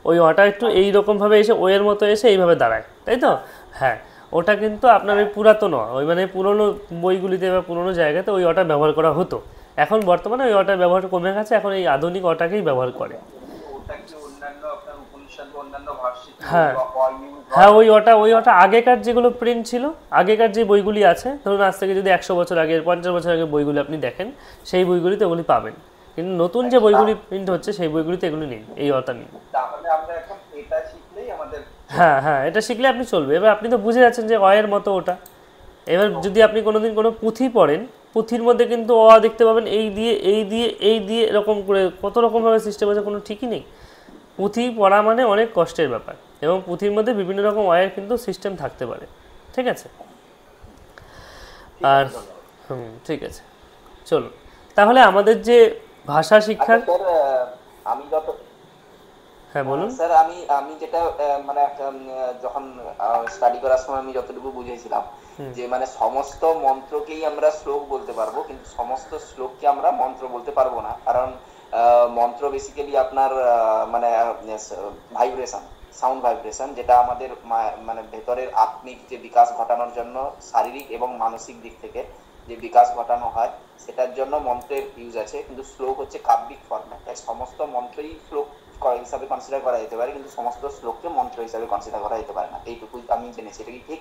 ওই অটা একটু এইরকমভাবে এসে ও এর মতো এসে এইভাবে দাঁড়ায়, তাই তো? হ্যাঁ, ওটা কিন্তু আপনার ওই পুরাতন অ, ওই মানে পুরনো বইগুলিতে বা পুরনো জায়গাতে ওই অটা ব্যবহার করা হতো। এখন বর্তমানে ওই অটার ব্যবহার কমে গেছে, এখন এই আধুনিক অটাকেই ব্যবহার করে। ওটা কি অন্যান্য আপনার উপনিষদ বা অন্যান্য ভার্সিটি হ্যাঁ অ ইউজ হ্যাঁ, ওই অটা আগেকার যেগুলো প্রিন্ট ছিল, আগেকার যে বইগুলি আছে, ধরুন আজ থেকে যদি 100 বছর আগে 50 বছর আগে বইগুলি আপনি দেখেন, সেই বইগুলিতে ওগুলি পাবেন। কিন্তু নতুন যে বইগুলি প্রিন্ট হচ্ছে সেই বইগুলিতে এগুলি নেই, এই অটা নেই। তাহলে আমরা এখন এটা শিখলেই আমাদের হ্যাঁ হ্যাঁ, এটা শিখলে আপনি চলবে। এবার আপনি তো বুঝে যাচ্ছেন যে অয়ের মতো ওটা। এবার যদি আপনি কোনোদিন কোনো পুঁথি পড়েন, পুঁথির মধ্যে কিন্তু অ দেখতে পাবেন এই দিয়ে এই দিয়ে এই দিয়ে এরকম করে কত রকমভাবে সিস্টেম আছে, কোনো ঠিকই নেই। পুঁথি পড়া মানে অনেক কষ্টের ব্যাপার, এবং পুঁথির মধ্যে বিভিন্ন রকম অয়ের কিন্তু সিস্টেম থাকতে পারে, ঠিক আছে? আর ঠিক আছে, চলুন তাহলে আমাদের যে ভাষা শিক্ষার, স্যার আমি যত হ্যাঁ বলুন। স্যার আমি যেটা মানে যখন স্টাডি করার সময় আমি যতটুকু বুঝেছিলাম যে মানে সমস্ত মন্ত্রকেই আমরা শ্লোক বলতে পারবো, কিন্তু সমস্ত শ্লোককে আমরা মন্ত্র বলতে পারবো না, কারণ মন্ত্র বেসিক্যালি আপনার মানে ভাইব্রেশন, সাউন্ড ভাইব্রেশন, যেটা আমাদের মানে ভেতরের আত্মিক যে বিকাশ ঘটানোর জন্য শারীরিক এবং মানসিক দিক থেকে যে বিকাশ ঘটানো হয়, সেটার জন্য মন্ত্রের ইউজ আছে। কিন্তু শ্লোক হচ্ছে কাব্যিক ফর্ম্যাট, তাই সমস্ত মন্ত্রই শ্লোক হিসাবে কনসিডার করা যেতে পারে, কিন্তু সমস্ত শ্লোককে মন্ত্র হিসাবে কনসিডার করা যেতে পারে না। এইটুকুই আমি জেনেছি, এটা কি ঠিক?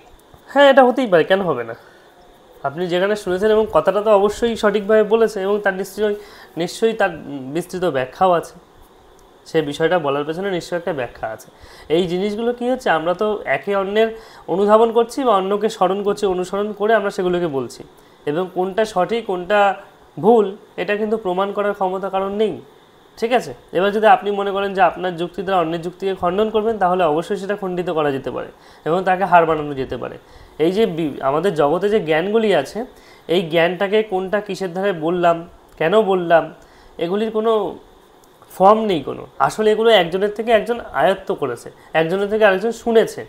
হ্যাঁ, এটা হতেই পারে, কেন হবে না? আপনি যেখানে শুনেছেন এবং কথাটা তো অবশ্যই সঠিকভাবে বলেছে, এবং তার নিশ্চয়ই তার বিস্তৃত ব্যাখ্যাও আছে। সে বিষয়টা বলার পেছনে নিশ্চয়ই একটা ব্যাখ্যা আছে। এই জিনিসগুলো কী হচ্ছে, আমরা তো একে অন্যের অনুধাবন করছি বা অন্যকে স্মরণ করছি, অনুসরণ করে আমরা সেগুলোকে বলছি, এবং কোনটা সঠিক কোনটা ভুল এটা কিন্তু প্রমাণ করার ক্ষমতা কারণ নেই, ঠিক আছে? এবার যদি আপনি মনে করেন যে আপনার যুক্তি দ্বারা অন্যের যুক্তিকে খণ্ডন করবেন, তাহলে অবশ্যই সেটা খণ্ডিত করা যেতে পারে এবং তাকে হার বানানো যেতে পারে। এই যে আমাদের জগতে যে জ্ঞানগুলি আছে, এই জ্ঞানটাকে কোনটা কিসের ধারে বললাম, কেন বললাম, এগুলির কোনো ফর্ম নেই কোনো। আসলে এগুলো একজনের থেকে একজন আয়ত্ত করেছে, একজনের থেকে আরেকজন শুনেছে,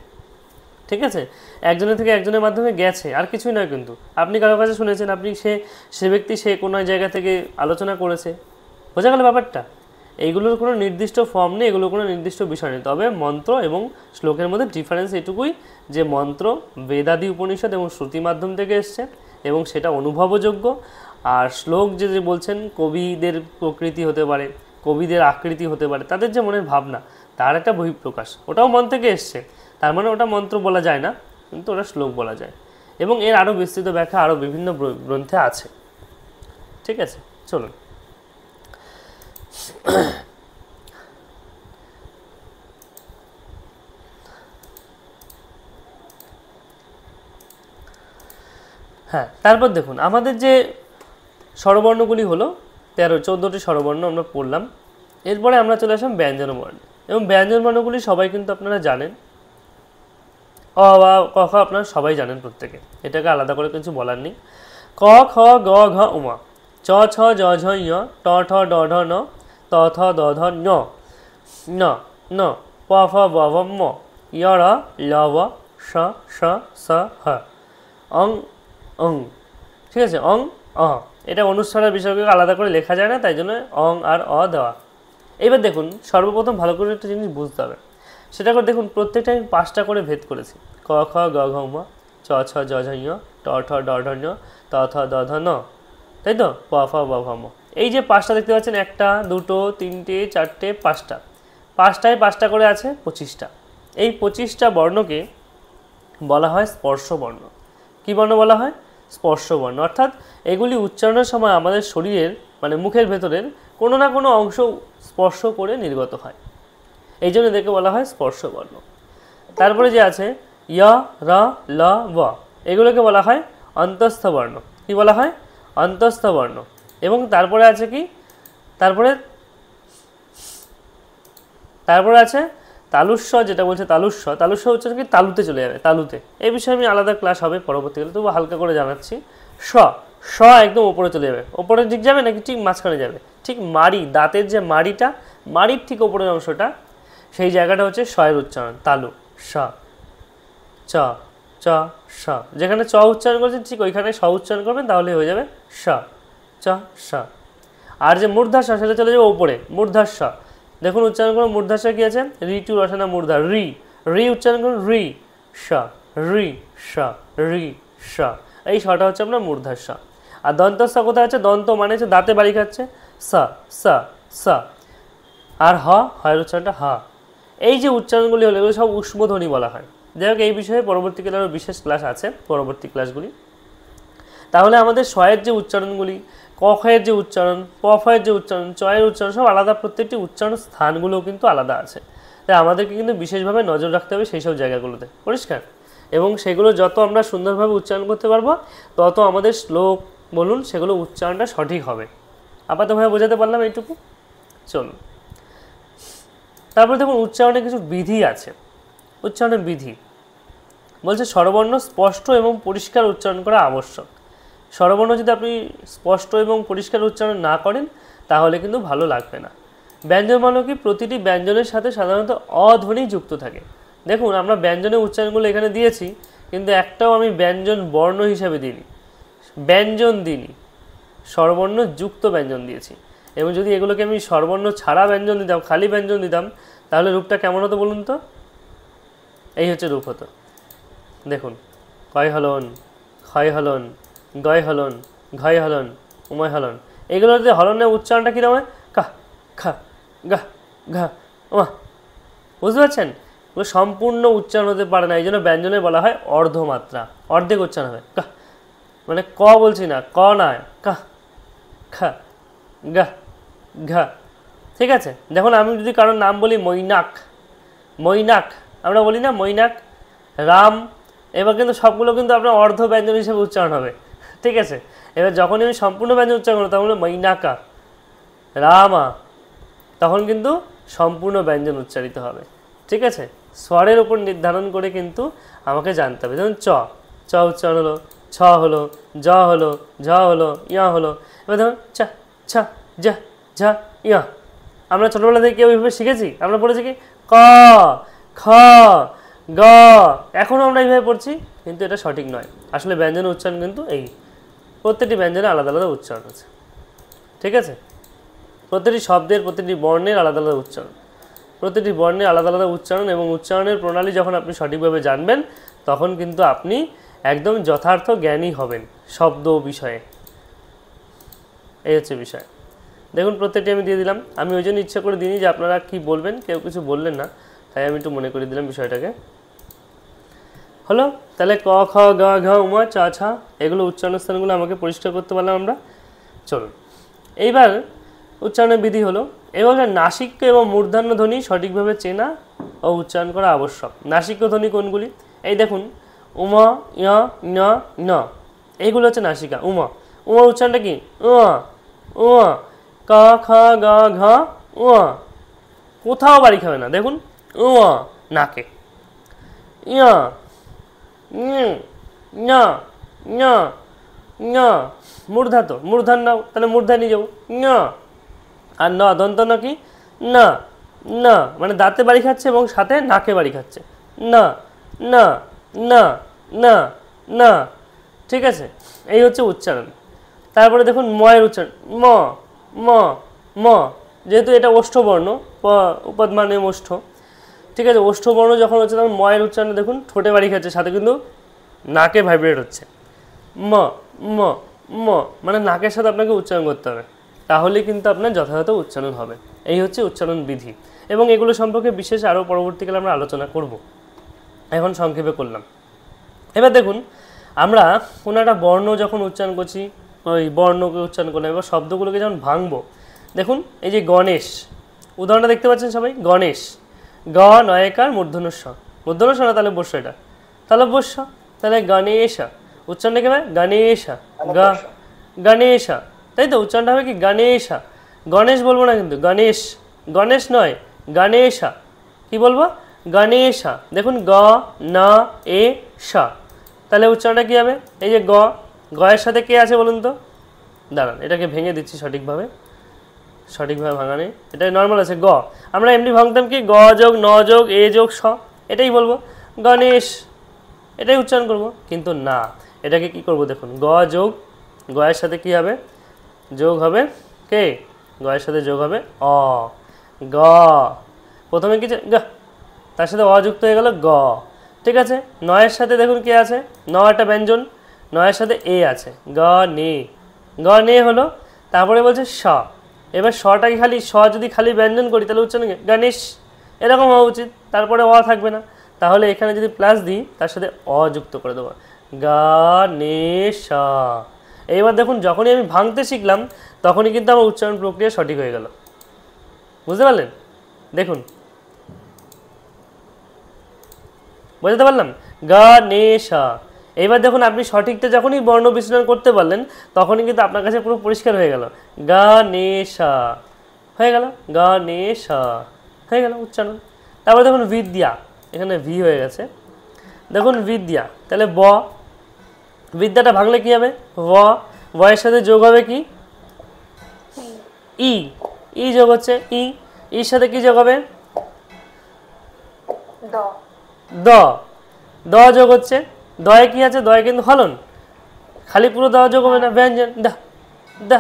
ঠিক আছে? একজনের থেকে একজনের মাধ্যমে গেছে, আর কিছুই নয়। কিন্তু আপনি কারো কাছে শুনেছেন, আপনি সে ব্যক্তি সে কোনো জায়গা থেকে আলোচনা করেছে, বোঝা গেল ব্যাপারটা? এইগুলোর কোনো নির্দিষ্ট ফর্ম নেই, এগুলোর কোনো নির্দিষ্ট বিষয় নেই। তবে মন্ত্র এবং শ্লোকের মধ্যে ডিফারেন্স এটুকুই যে মন্ত্র বেদাদি উপনিষদ এবং শ্রুতি মাধ্যম থেকে এসছে এবং সেটা অনুভবযোগ্য, আর শ্লোক যে বলছেন কবিদের প্রকৃতি হতে পারে, কবিদের আকৃতি হতে পারে, তাদের যে মনের ভাবনা, তার একটা বহিঃপ্রকাশ, ওটাও মন থেকে এসছে। তার মানে ওটা মন্ত্র বলা যায় না, কিন্তু ওটা শ্লোক বলা যায়, এবং এর আরও বিস্তৃত ব্যাখ্যা আরও বিভিন্ন গ্রন্থে আছে, ঠিক আছে? চলুন হ্যাঁ, তারপর দেখুন আমাদের যে স্বরবর্ণগুলি হলো 14টি স্বরবর্ণ আমরা পড়লাম। এরপরে আমরা চলে আসলাম ব্যঞ্জনবর্ণ, এবং ব্যঞ্জনবর্ণগুলি সবাই কিন্তু আপনারা জানেন। অ বা ক খ আপনারা সবাই জানেন প্রত্যেকে, এটাকে আলাদা করে কিছু বলার নেই। ক খ গ ঘ উমা, চ ছ জ ঝ ঞ, ট ঠ ড ঢ ন, ত থ দ ধ ঞ, ন ন, প ফ ব ভ ম, য় র ল ব, স স স হ, অং অং, ঠিক আছে? অং অ, এটা অনুষ্ঠানের বিষয়কে আলাদা করে লেখা যায় না, তাই জন্য অং আর অ দেওয়া। এবার দেখুন, সর্বপ্রথম ভালো করে একটা জিনিস বুঝতে হবে, সেটা করে দেখুন প্রত্যেকটা আমি 5টা করে ভেদ করেছি। ক খ গ ঘ ম, চ ছ জ ঝ ঞ, ট ঠ ড ঢ ঞ, ত থ দ ধ ন, তাই তো? প ফ ব ভ ম। এই যে 5টা দেখতে পাচ্ছেন, 1টা 2টো 3টে 4টে 5টা, 5টায় 5টা করে আছে 25টা। এই 25টা বর্ণকে বলা হয় স্পর্শ বর্ণ। কী বর্ণ বলা হয়? স্পর্শ বর্ণ। অর্থাৎ এগুলি উচ্চারণের সময় আমাদের শরীরের মানে মুখের ভেতরের কোনো না কোনো অংশ স্পর্শ করে নির্গত হয়, এই জন্য এদেরকে বলা হয় স্পর্শ বর্ণ। তারপরে যে আছে য় র ল ব, এগুলোকে বলা হয় অন্তস্থ বর্ণ। কি বলা হয়? অন্তস্থ বর্ণ। এবং তারপরে আছে কি, তারপরে আছে তালুস্ব, যেটা বলছে তালুস্ব। তালুস্ব হচ্ছে কি তালুতে চলে যাবে, তালুতে। এই বিষয়ে আমি আলাদা ক্লাস হবে পরবর্তীকালে, তবু হালকা করে জানাচ্ছি। স একদম ওপরে চলে যাবে। ওপরের দিক যাবে নাকি ঠিক মাঝখানে যাবে? ঠিক মাড়ি, দাঁতের যে মাড়িটা, মাড়ির ঠিক ওপরের অংশটা, সেই জায়গাটা হচ্ছে শয়ের উচ্চারণ, তালু, সা, চ, চ, স। যেখানে চ উচ্চারণ করছেন ঠিক ওইখানে স উচ্চারণ করবেন, তাহলে হয়ে যাবে সা, চ, সা। আর যে মূর্ধাসা সেটা চলে যাবে ওপরে, মূর্ধাসা। দেখুন উচ্চারণ করুন, মূর্ধাসা কি আছে, রি টু রসনা মূর্ধা, রি, রি উচ্চারণ করুন, রি, সা, রি, সা, রি, সা। এই সটা হচ্ছে আপনার মূর্ধাসা। আর দন্তস্ব কোথায় আছে, দন্ত মানে হচ্ছে দাঁতে বাড়ি খাচ্ছে, সা, সা, সা। আর হ, হয়ের উচ্চারণটা হা। এই যে উচ্চারণগুলি হলো এগুলো সব উষ্মধ্বনি বলা হয়। যাই হোক, এই বিষয়ে পরবর্তীকালে আরও বিশেষ ক্লাস আছে, পরবর্তী ক্লাসগুলি। তাহলে আমাদের শয়ের যে উচ্চারণগুলি, ক খয়ের যে উচ্চারণ, প ফয়ের যে উচ্চারণ, চয়ের উচ্চারণ সব আলাদা, প্রত্যেকটি উচ্চারণ স্থানগুলোও কিন্তু আলাদা আছে। তাই আমাদেরকে কিন্তু বিশেষভাবে নজর রাখতে হবে সেই সব জায়গাগুলোতে, পরিষ্কার। এবং সেগুলো যত আমরা সুন্দরভাবে উচ্চারণ করতে পারবো, তত আমাদের শ্লোক বলুন সেগুলো উচ্চারণটা সঠিক হবে। আপাততভাবে বোঝাতে পারলাম এইটুকু। চলুন তারপরে দেখুন উচ্চারণে কিছু বিধি আছে। উচ্চারণের বিধি বলছে স্বরবর্ণ স্পষ্ট এবং পরিষ্কার উচ্চারণ করা আবশ্যক। স্বরবর্ণ যদি আপনি স্পষ্ট এবং পরিষ্কার উচ্চারণ না করেন তাহলে কিন্তু ভালো লাগবে না। ব্যঞ্জনবর্ণ কি, প্রতিটি ব্যঞ্জনের সাথে সাধারণত অধ্বনি যুক্ত থাকে। দেখুন আমরা ব্যঞ্জনের উচ্চারণগুলো এখানে দিয়েছি, কিন্তু একটাও আমি ব্যঞ্জন বর্ণ হিসাবে দিইনি, ব্যঞ্জন দিইনি, স্বরবর্ণ যুক্ত ব্যঞ্জন দিয়েছি। এবং যদি এগুলোকে আমি স্বরবর্ণ ছাড়া ব্যঞ্জন দিতাম, খালি ব্যঞ্জন দিতাম, তাহলে রূপটা কেমন হতো বলুন তো? এই হচ্ছে রূপ হতো। দেখুন, কয় হলন, ক্ষয় হলন, গয় হলন, ঘয় হলন, উময় হলন। এগুলোতে হলনের উচ্চারণটা কীরকম হয়, কা, খা, গা, ঘা, উমা। বুঝতে পারছেন? এগুলো সম্পূর্ণ উচ্চারণ হতে পারে না, এই জন্য ব্যঞ্জনে বলা হয় অর্ধমাত্রা, অর্ধেক উচ্চারণ হবে। কা মানে ক বলছি না, ক না, কা, খা, গা, ঘা। ঠিক আছে? দেখুন আমি যদি কারোর নাম বলি মৈনাক, মৈনাক আমরা বলি না, মৈনাক, রাম, এবার কিন্তু সবগুলো কিন্তু আপনার অর্ধ ব্যঞ্জন হিসেবে উচ্চারণ হবে। ঠিক আছে? এবার যখনই আমি সম্পূর্ণ ব্যঞ্জন উচ্চারণ করবো তখন মৈনাকা, রামা, তখন কিন্তু সম্পূর্ণ ব্যঞ্জন উচ্চারিত হবে। ঠিক আছে? স্বরের উপর নির্ধারণ করে কিন্তু আমাকে জানতে হবে। যেমন চ, চ উচ্চারণ হলো, ছ হলো, জ হলো, ঝ হলো, ইয়া হলো। এবার ধরুন ছ, ছ, ঝ, ঝ, ইয়া। আমরা ছোটোবেলা থেকে কেউ এইভাবে শিখেছি? আমরা পড়েছি কি ক, খ, গ, এখনও আমরা এইভাবে পড়ছি, কিন্তু এটা সঠিক নয়। আসলে ব্যঞ্জনের উচ্চারণ কিন্তু এই প্রত্যেকটি ব্যঞ্জনে আলাদা আলাদা উচ্চারণ আছে। ঠিক আছে? প্রতিটি শব্দের, প্রতিটি বর্ণের আলাদা আলাদা উচ্চারণ, প্রতিটি বর্ণের আলাদা আলাদা উচ্চারণ। এবং উচ্চারণের প্রণালী যখন আপনি সঠিকভাবে জানবেন তখন কিন্তু আপনি একদম যথার্থ জ্ঞানী হবেন শব্দ বিষয়ে। এই হচ্ছে বিষয়। দেখুন প্রত্যেকটি আমি দিয়ে দিলাম। আমি ওই জন্য ইচ্ছা করে দিইনি যে আপনারা কি বলবেন, কেউ কিছু বললেন না, তাই আমি একটু মনে করে দিলাম বিষয়টাকে। হলো? তাহলে ক, খ, গ, ঘ, উমা, চা, ছা, এগুলো উচ্চারণ স্থানগুলো আমাকে পরিষ্কার করতে পারলাম আমরা। চলুন এইবার উচ্চারণের বিধি হলো, এবার নাসিক্য এবং মূর্ধন্য ধ্বনি সঠিকভাবে চেনা ও উচ্চারণ করা আবশ্যক। নাসিক্য ধ্বনি কোনগুলি? এই দেখুন উমা, ইয়া, ন, ন, এইগুলো হচ্ছে নাসিকা। উমা, উমা উচ্চারণটা কি? উমা, উমা, ক, খ, গ, ঘ, উমা, কোথাও বাড়ি খাবে না। দেখুন উমা, নাকে। ইয়া, না, না, না, মূর্ধা তো, মূর্ধান্য, তাহলে মূর্ধায় নিয়ে যাবো না। আর ন, দন্ত ন কি? না, না মানে দাঁতে বাড়ি খাচ্ছে এবং সাথে নাকে বাড়ি খাচ্ছে। না, না, না, না, না। ঠিক আছে? এই হচ্ছে উচ্চারণ। তারপরে দেখুন ময়ের উচ্চারণ, ম, ম, ম, যেহেতু এটা ওষ্ঠবর্ণ, উপদ মানে ওষ্ঠ। ঠিক আছে? ওষ্ঠবর্ণ যখন হচ্ছে তখন ময়ের উচ্চারণ দেখুন ঠোঁটে বাড়ি খাচ্ছে, সাথে কিন্তু নাকে ভাইব্রেট হচ্ছে। ম, ম, ম মানে নাকের সাথে আপনাকে উচ্চারণ করতে হবে, তাহলে কিন্তু আপনার যথাযথ উচ্চারণ হবে। এই হচ্ছে উচ্চারণ বিধি। এবং এগুলো সম্পর্কে বিশেষ আরও পরবর্তীকালে আমরা আলোচনা করব, এখন সংক্ষেপে করলাম। এবার দেখুন আমরা কোনো একটা বর্ণ যখন উচ্চারণ করছি, ওই বর্ণকে উচ্চারণ করলাম, এবার শব্দগুলোকে যখন ভাঙবো, দেখুন এই যে গণেশ, উদাহরণটা দেখতে পাচ্ছেন সবাই, গণেশ, গ নয়কার মূর্ধন্য স, মূর্ধন্য স না, তাহলে বস্য, এটা তাহলে বস্য, তাহলে গণেশা উচ্চারণটা কি হবে? গণেশা, গণেশা, তাই তো? উচ্চারণটা হবে কি? গণেশা। গণেশ বলবো না কিন্তু, গণেশ, গণেশ নয়, গণেশা। কি বলবো? গণেশা। দেখুন গ, না, এ, সা, তাহলে উচ্চারণটা কী হবে? এই যে গ, গয়ের সাথে কে আছে বলুন তো? দাঁড়ান এটাকে ভেঙে দিচ্ছি সঠিকভাবে। সঠিকভাবে ভাঙা নেই, এটাই নর্মাল আছে গ। আমরা এমনি ভাঙতাম কি গ যোগ ন যোগ এ যোগ স, এটাই বলবো গণেশ, এটাই উচ্চারণ করব। কিন্তু না, এটাকে কি করব দেখুন, গ যোগ গয়ের সাথে কি হবে, যোগ হবে কে, গয়ের সাথে যোগ হবে অ, গ। প্রথমে কি গ, তার সাথে অ যুক্ত হয়ে গেল গ, ঠিক আছে। নয়ের সাথে দেখুন কে আছে, ন একটা ব্যঞ্জন, নয়ের সাথে এ আছে, গ নে, গ নে হলো। তারপরে বলছে স, এবার সটাকে খালি স যদি খালি ব্যঞ্জন করি তাহলে উচ্চারণ গণেশ এরকম হওয়া উচিত, তারপরে অ থাকবে না। তাহলে এখানে যদি প্লাস দিই তার সাথে অ যুক্ত করে দেবো, গণেশ। এইবার দেখুন যখনই আমি ভাঙতে শিখলাম তখনই কিন্তু আমার উচ্চারণ প্রক্রিয়া সঠিক হয়ে গেল, বুঝতে পারলেন? দেখুন বুঝতে পারলাম, গণেশ। এইবার দেখুন আপনি সঠিকটা যখনই বর্ণ বিশ্লেষণ করতে পারলেন তখনই কিন্তু আপনার কাছে পুরো পরিষ্কার হয়ে গেল, গণেশ হয়ে গেল, গণেশ হয়ে গেল উচ্চারণ। তারপরে দেখুন বিদ্যা, এখানে ভি হয়ে গেছে, দেখুন বিদ্যা, তাহলে ব, বিদ্যাটা ভাঙলে কি হবে, ব, বয়ের সাথে যোগ হবে কি ই, ই যোগ হচ্ছে ই, ইর সাথে কি যোগ হবে দ, দ যোগ হচ্ছে, দয়ে কি আছে, দয়ে কিন্তু হলন, খালি পুরো দ যোগ হবে না, ব্যঞ্জন দা, দা,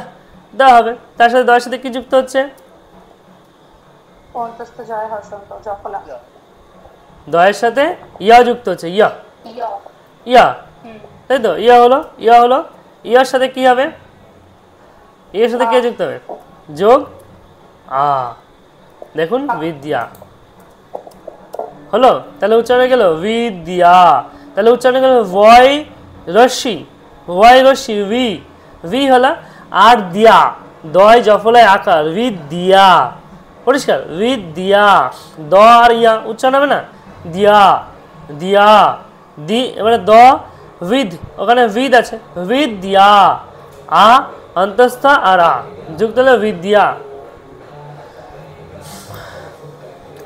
দা হবে। তার সাথে দয়ের সাথে কি যুক্ত হচ্ছে, দয়ের সাথে ইয়া যুক্ত হচ্ছে, ইয়া, ইয়া, তাই তো, ইয়া হলো, ইয়া হলো, ইয়ার সাথে কি হবে, এর সাথে কে যুক্ত হবে, যোগ আ, দেখুন বিদ্যা হলো। তাহলে উচ্চারণ গেল বিদ্যা, তাহলে উচ্চারণ গেল ভয় রশ্মি, ভয় রশ্মি ভি, ভি হলো, আর দিয়া, দয় জফলায় আকার, বিদ্যা, পরিষ্কার বিদ্যা, দ আর ইয়া উচ্চারণ হবে না, দিয়া, দিয়া, দি, এবারে দ বিদ, ওখানে বিদ আছে, বিদ্যা, আ অন্তস্থ আর আ যুক্ত হলো বিদ্যা।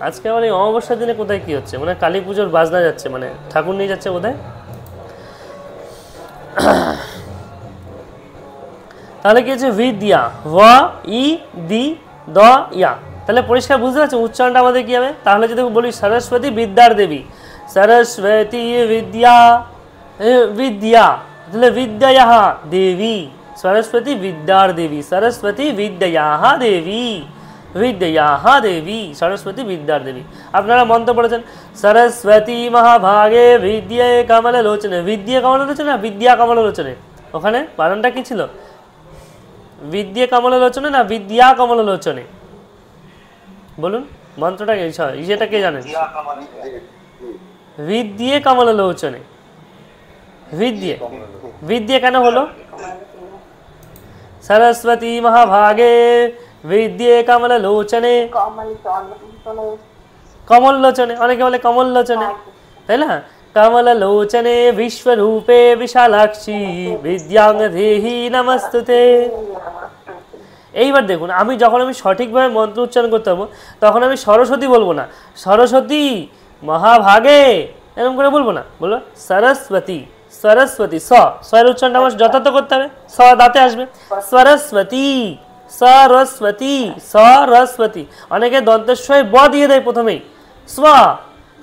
আজকে আমার এই অমাবস্যার দিনে কোথায় কি হচ্ছে, মানে কালী পুজোর বাজনা যাচ্ছে, মানে ঠাকুর নিয়ে যাচ্ছে বোধহয়। তাহলে কি হচ্ছে বিদ্যা, ভ ই দি দ ইয়া, তাহলে পরিষ্কার বুঝতে পারছো উচ্চারণটা আমাদের কি হবে। তাহলে যদি বলি সরস্বতী বিদ্যার দেবী, সরস্বতী বিদ্যা, বিদ্যা, তাহলে বিদ্যায়াহ দেবী, সরস্বতী বিদ্যার দেবী, সরস্বতী বিদ্যায়াহ দেবী, বিদ্যায়াহ দেবী, সরস্বতী বিদ্যার দেবী। আপনারা মন্ত্র পড়েছেন, সরস্বতী মহাভাগে বিদ্যে কমল লোচনে, বিদ্যে কমল লোচনে, বিদ্যা কমল লোচনে, ওখানে বানানটা কি ছিল, বিদ্যে কমল লোচনে না বিদ্যা কমল লোচনে, বলুন মন্ত্রটা ইয়েটা কে জানেন, বিদ্যে কমল লোচনে, বিদ্যে, বিদ্যে কেন হলো, সরস্বতী মহাভাগে বিদ্যে কমল লোচনে, কমল লোচনে, অনেকে বলে কমল লোচনে, তাই না, কমল লোচনে বিশ্বরূপে বিশালাক্ষী বিদ্যাং দেহি নমস্তুতে। এইবার দেখুন আমি যখন আমি সঠিকভাবে মন্ত্র উচ্চারণ করতে হবো তখন আমি সরস্বতী বলবো না, সরস্বতী মহাভাগে এরকম করে বলবো না, বলবো সরস্বতী, সরস্বতী, স, স্বয়ের উচ্চারণটা আমার যথার্থ করতে হবে, স দাঁতে আসবে, সরস্বতী, সরস্বতী, সরস্বতী। অনেকে দন্তেশ্বয় ব দিয়ে দেয় প্রথমেই, স্বা,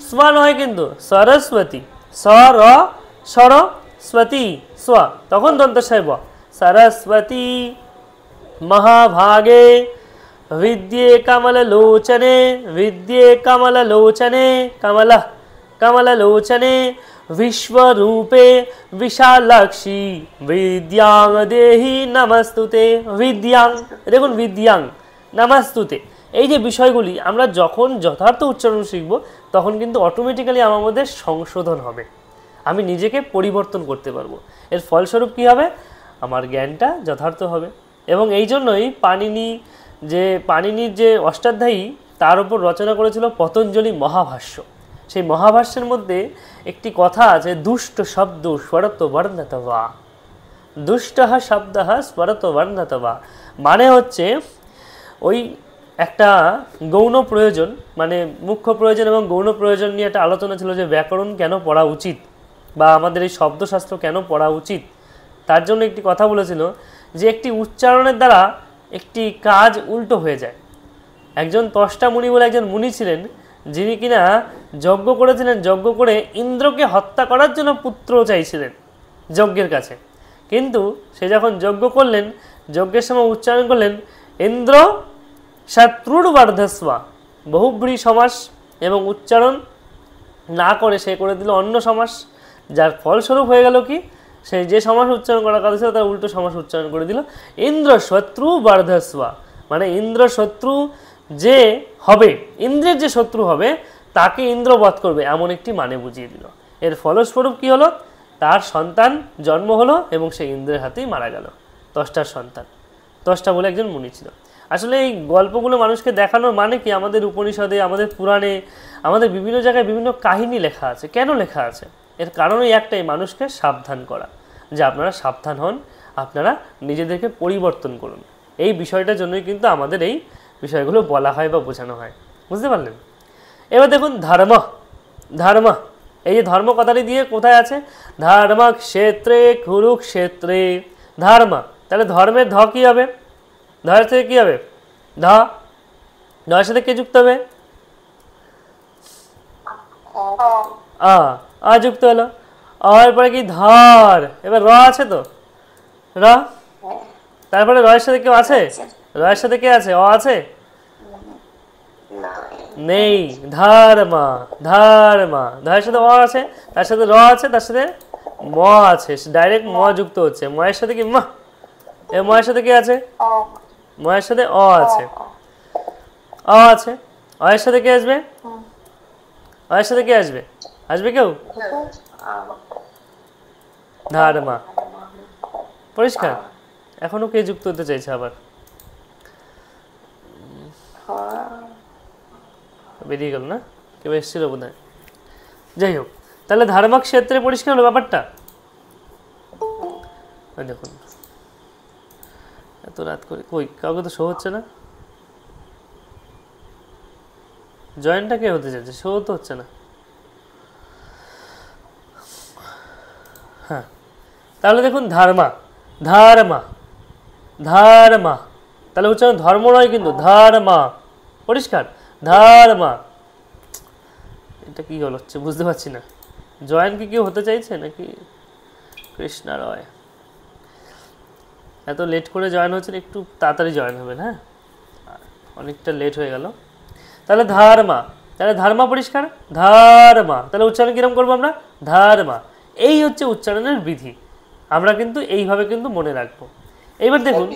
স্বা নয় কিন্তু সরস্বতী, সর সরস্বতী স্বা, তখন দন্তেশ্বয় ব, সরস্বতী মহাভাগে विद्ये कमललोचने विद्ये कमललोचने कमल कमललोचने विश्वरूपे विशालाक्षी विद्यां देहि नमस्तुते विद्यां देखুন विद्यां नमस्तुते এই যে বিষয়গুলি আমরা যখন যথার্থ উচ্চারণ শিখব তখন কিন্তু অটোমেটিক্যালি আমার মধ্যে সংশোধন হবে, আমি নিজেকে পরিবর্তন করতে পারবো। এর ফলস্বরূপ কি হবে, আমার জ্ঞানটা যথার্থ হবে। এবং এই জন্যই পাণিনির যে অষ্টাধ্যায়ী তার উপর রচনা করেছিল পতঞ্জলি মহাভাষ্য। সেই মহাভাষ্যের মধ্যে একটি কথা আছে, দুষ্ট শব্দ স্বরত বর্ণতবা, দুষ্ট শব্দ স্বরত বর্ণতবা, মানে হচ্ছে ওই একটা গৌণ প্রয়োজন, মানে মুখ্য প্রয়োজন এবং গৌণ প্রয়োজন নিয়ে একটা আলোচনা ছিল যে ব্যাকরণ কেন পড়া উচিত বা আমাদের এই শব্দশাস্ত্র কেন পড়া উচিত। তার জন্য একটি কথা বলেছিল যে একটি উচ্চারণের দ্বারা একটি কাজ উল্টো হয়ে যায়। একজন ত্বষ্টা মুনি বলে একজন মুনি ছিলেন, যিনি কিনা যজ্ঞ করেছিলেন, যজ্ঞ করে ইন্দ্রকে হত্যা করার জন্য পুত্র চাইছিলেন যজ্ঞের কাছে। কিন্তু সে যখন যজ্ঞ করলেন, যজ্ঞের সময় উচ্চারণ করলেন ইন্দ্র শত্রুর বর্ধস্বা, বহুব্রী সমাস, এবং উচ্চারণ না করে সে করে দিল অন্য সমাস, যার ফলস্বরূপ হয়ে গেল কি, সে যে সমাস উচ্চারণ করার কথা ছিল তার উল্টো সমাস উচ্চারণ করে দিল ইন্দ্র শত্রু বর্ধস্বা, মানে ইন্দ্র শত্রু যে হবে, ইন্দ্রের যে শত্রু হবে তাকে ইন্দ্র বধ করবে, এমন একটি মানে বুঝিয়ে দিল। এর ফলস্বরূপ কি হলো, তার সন্তান জন্ম হলো এবং সে ইন্দ্রের হাতেই মারা গেল, ত্বষ্টার সন্তান। ত্বষ্টা বলে একজন মুনি ছিল। আসলে এই গল্পগুলো মানুষকে দেখানোর মানে কি, আমাদের উপনিষদে, আমাদের পুরাণে, আমাদের বিভিন্ন জায়গায় বিভিন্ন কাহিনী লেখা আছে। কেন লেখা আছে? এর কারণই একটাই, মানুষকে সাবধান করা, যে আপনারা সাবধান হন, আপনারা নিজেদেরকে পরিবর্তন করুন। এই বিষয়টার জন্যই কিন্তু আমাদের এই বিষয়গুলো বলা হয় বা বোঝানো হয়। বুঝতে পারলেন? এবার দেখুন ধর্ম। ধর্ম, এই যে ধর্ম কথাটি দিয়ে কোথায় আছে, ধর্ম ক্ষেত্রে কুরুক্ষেত্রে, ধর্ম, তাহলে ধর্মের ধ কী হবে, ধর থেকে কী হবে, ধ, ধর সাথে কে যুক্ত হবে, আ যুক্ত হলো, আর পরে কি ধর, এবার র আছে তো, র, তারপরে রয়ের সাথে কেউ আছে, রয়ের সাথে কে আছে, অ আছে, নেই, ধর্মা, ধর্মা, ধরের সাথে অ আছে, তার সাথে র আছে, তার সাথে ম আছে, ডাইরেক্ট ম যুক্ত হচ্ছে, ময়ের সাথে কি মা, এ ময়ের সাথে কি আছে, ময়ের সাথে অ আছে, অ আছে, অয়ের সাথে কে আসবে, অয়ের সাথে কে আসবে, আসবে কেউ, ধর্মা, পরিষ্কার? এখনো কে যুক্ত হতে চাইছে আবার, বেরিয়ে গেল না, কেউ এসেছিল বোধ হয়। যাই হোক, তাহলে ধর্মক ক্ষেত্রে পরিষ্কার হলো ব্যাপারটা। দেখুন এত রাত করে কই কাউকে তো শো হচ্ছে না, জয়েন্টটা কে হতে চাইছে, শো তো হচ্ছে না। হ্যাঁ, তাহলে দেখুন ধর্মা, ধর্মা, ধর্মা, তাহলে উচ্চারণ ধর্ম নয় কিন্তু ধর্মা, পরিষ্কার, ধর্মা। এটা কি হল হচ্ছে বুঝতে পারছি না, জয়েন কি কেউ হতে চাইছে নাকি? কৃষ্ণা রয়, এত লেট করে জয়েন হচ্ছে, একটু তাড়াতাড়ি জয়েন হবেন, হ্যাঁ, অনেকটা লেট হয়ে গেল। তাহলে ধর্মা, তাহলে ধর্মা পরিষ্কার, ধর্মা, তাহলে উচ্চারণ কিরকম করবো আমরা, ধর্মা। এই হচ্ছে উচ্চারণের বিধি, আমরা কিন্তু এইভাবে কিন্তু মনে রাখবো। এইবার দেখুন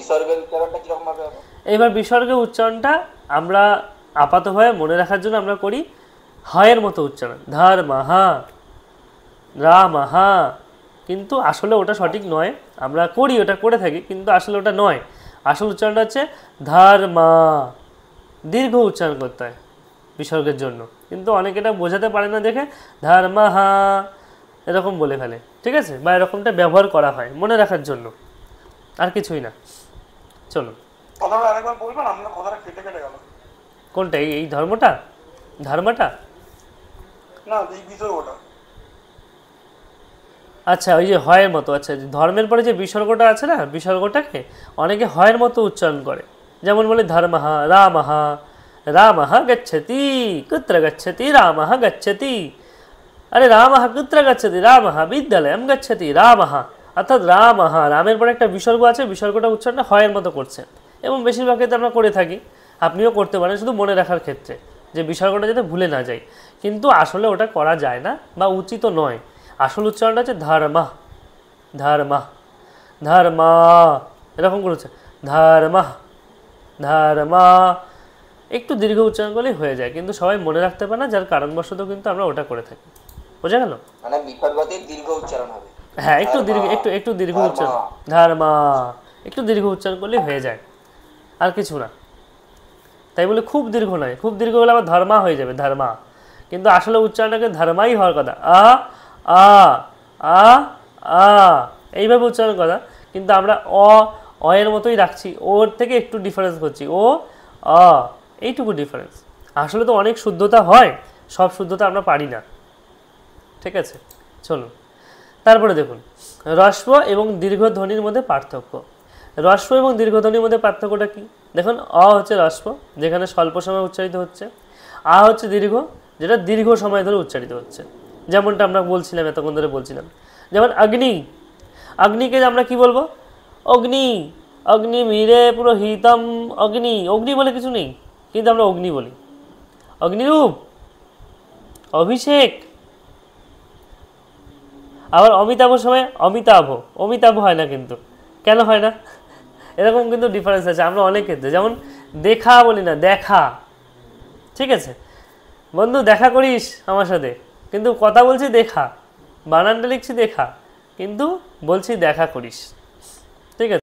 এইবার বিসর্গের উচ্চারণটা আমরা আপাতভাবে মনে রাখার জন্য আমরা করি হায়ের মতো উচ্চারণ, ধর্মাহা, রামাহা, কিন্তু আসলে ওটা সঠিক নয়, আমরা করি, ওটা করে থাকি, কিন্তু আসলে ওটা নয়। আসল উচ্চারণটা হচ্ছে ধর্মা, দীর্ঘ উচ্চারণ করতে হয় বিসর্গের জন্য, কিন্তু অনেকে এটা বোঝাতে পারে না দেখে ধর্মাহা এরকম বলে ফেলে, ঠিক আছে, বা এরকমটা ব্যবহার করা হয় মনে রাখার জন্য, আর কিছুই না। চলুন কথাটা আরেকবার বলবেন, আপনার কথাটা কেটে কেটে গেল। কোনটা, এই ধর্মটা, ধর্মটা না, এই বিষয় ওটা। আচ্ছা, ওই যে হয়ের মতো, আচ্ছা ধর্মের পরে যে বিসর্গটা আছে না, বিসর্গটাকে অনেকে হয়ের মতো উচ্চারণ করে, যেমন বলে ধর্মহা, রামহা, রামহা গচ্ছতি, কুত্র গচ্ছতি, রামহা গচ্ছতি, আরে রামহা কুত্র গচ্ছতি, রামহা বিদ্যালয়ম গচ্ছতি, রামহা, অর্থাৎ রামহা, রামের পরে একটা বিসর্গ আছে, বিসর্গটা উচ্চারণটা হয়ের মতো করছে, এবং বেশিরভাগ ক্ষেত্রে আমরা করে থাকি, আপনিও করতে পারেন, শুধু মনে রাখার ক্ষেত্রে, যে বিসর্গটা যাতে ভুলে না যায়, কিন্তু আসলে ওটা করা যায় না বা উচিত নয়। আসল উচ্চারণটা হচ্ছে ধর্মা, ধর্মা, ধর্মা, এরকম করেছে ধর্মা, ধর্মা, একটু দীর্ঘ উচ্চারণ করলেই হয়ে যায়, কিন্তু সবাই মনে রাখতে পারে না, যার কারণবশত কিন্তু আমরা ওটা করে থাকি। বোঝা গেল? মানে বিসর্গতে দীর্ঘ উচ্চারণ হবে, হ্যাঁ, একটু দীর্ঘ, একটু দীর্ঘ উচ্চারণ, ধর্মা, একটু দীর্ঘ উচ্চারণ করলেই হয়ে যায়, আর কিছু না। তাই বলে খুব দীর্ঘ নয়, খুব দীর্ঘ হলে আবার ধর্মা হয়ে যাবে, ধর্মা, কিন্তু আসলে উচ্চারণটাকে ধর্মাই হওয়ার কথা, আ আ আ আ, এইভাবে উচ্চারণ কথা, কিন্তু আমরা অ এর মতোই রাখছি, ওর থেকে একটু ডিফারেন্স করছি, ও আ, এইটুকু ডিফারেন্স। আসলে তো অনেক শুদ্ধতা হয়, সব শুদ্ধতা আমরা পারি না, ঠিক আছে। চলুন তারপরে দেখুন হ্রস্ব এবং দীর্ঘ ধ্বনির মধ্যে পার্থক্য। হ্রস্ব এবং দীর্ঘধ্বনির মধ্যে পার্থক্যটা কি? দেখুন, অ হচ্ছে হ্রস্ব, যেখানে স্বল্প সময় উচ্চারিত হচ্ছে। আ হচ্ছে দীর্ঘ, যেটা দীর্ঘ সময় ধরে উচ্চারিত হচ্ছে। যেমনটা আমরা বলছিলাম, এতক্ষণ ধরে বলছিলাম। যেমন অগ্নি, অগ্নিকে আমরা কি বলবো? অগ্নি, অগ্নি মিরে পুরোহিতম অগ্নি। অগ্নি বলে কিছু নেই, কিন্তু আমরা অগ্নি বলি। অগ্নিরূপ, অভিষেক। আবার অমিতাভ সময় অমিতাভ, অমিতাভ হয় না কিন্তু। কেন হয় না? এরকম কিন্তু ডিফারেন্স আছে আমরা অনেক ক্ষেত্রে। যেমন দেখা বলি না, দেখা। ঠিক আছে বন্ধু, দেখা করিস আমার সাথে, কিন্তু কথা বলছি দেখা, বানানটা লিখছি দেখা, কিন্তু বলছি দেখা করিস। ঠিক আছে।